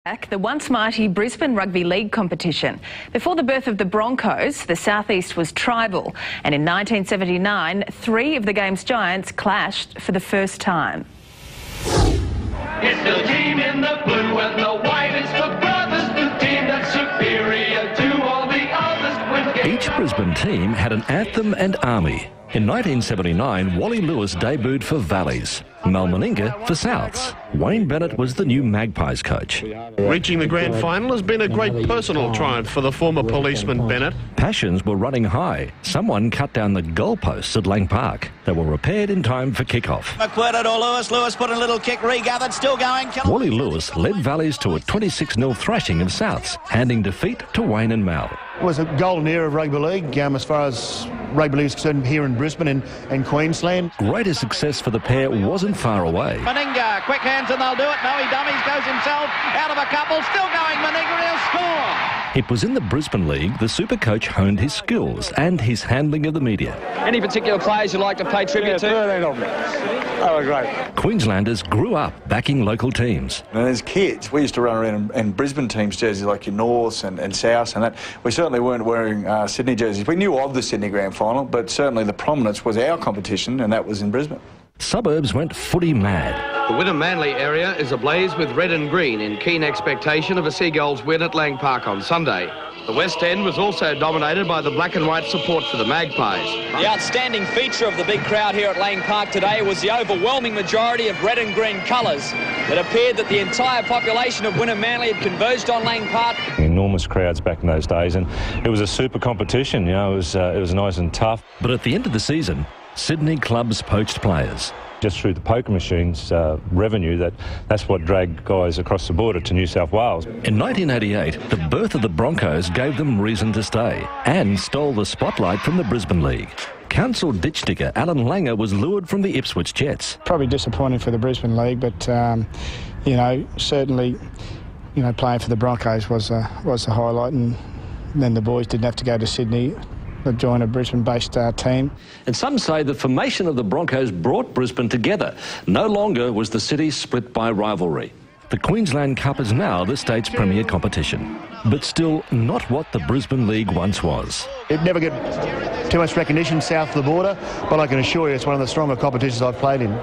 The once mighty Brisbane Rugby League competition. Before the birth of the Broncos, the southeast was tribal, and in 1979, three of the game's giants clashed for the first time. It's the team in the blue and the white is for brothers, the team that's superior to all the others. Each Brisbane team had an anthem and army. In 1979, Wally Lewis debuted for Valleys, Mel Meninga for Souths. Wayne Bennett was the new Magpies coach. Reaching the grand final has been a great personal triumph for the former policeman Bennett. Passions were running high. Someone cut down the goalposts at Lang Park. They were repaired in time for kick-off. McQuirted or Lewis. Lewis put in a little kick, regathered, still going. Wally Lewis led Valleys to a 26-0 thrashing of Souths, handing defeat to Wayne and Mel. It was a golden era of rugby league as far as rugby league is concerned here in Brisbane and Queensland. Greater success for the pair wasn't far away. Meninga, quick hands and they'll do it. No, he dummies, goes himself out of a couple, still going. Meninga, he'll score. It was in the Brisbane League the super coach honed his skills and his handling of the media. Any particular players you'd like to pay tribute to? 13 of them. They were great. Queenslanders grew up backing local teams. And as kids, we used to run around in Brisbane teams' jerseys like your Norths and Souths and that. We certainly weren't wearing Sydney jerseys. We knew of the Sydney Grand Final, but certainly the prominence was our competition, and that was in Brisbane. Suburbs went footy mad. The Wynnum-Manly area is ablaze with red and green in keen expectation of a Seagulls win at Lang Park on Sunday. The West End was also dominated by the black and white support for the Magpies. The outstanding feature of the big crowd here at Lang Park today was the overwhelming majority of red and green colours. It appeared that the entire population of Wynnum-Manly had converged on Lang Park. Enormous crowds back in those days, and it was a super competition. You know, it was nice and tough. But at the end of the season, Sydney clubs poached players. Just through the poker machines revenue, that's what dragged guys across the border to New South Wales. In 1988, the birth of the Broncos gave them reason to stay and stole the spotlight from the Brisbane League. Council ditch digger Alan Langer was lured from the Ipswich Jets. Probably disappointing for the Brisbane League, but certainly, playing for the Broncos was the highlight, and then the boys didn't have to go to Sydney. They joined a Brisbane-based team. And some say the formation of the Broncos brought Brisbane together. No longer was the city split by rivalry. The Queensland Cup is now the state's premier competition, but still not what the Brisbane League once was. It never got too much recognition south of the border, but I can assure you it's one of the stronger competitions I've played in.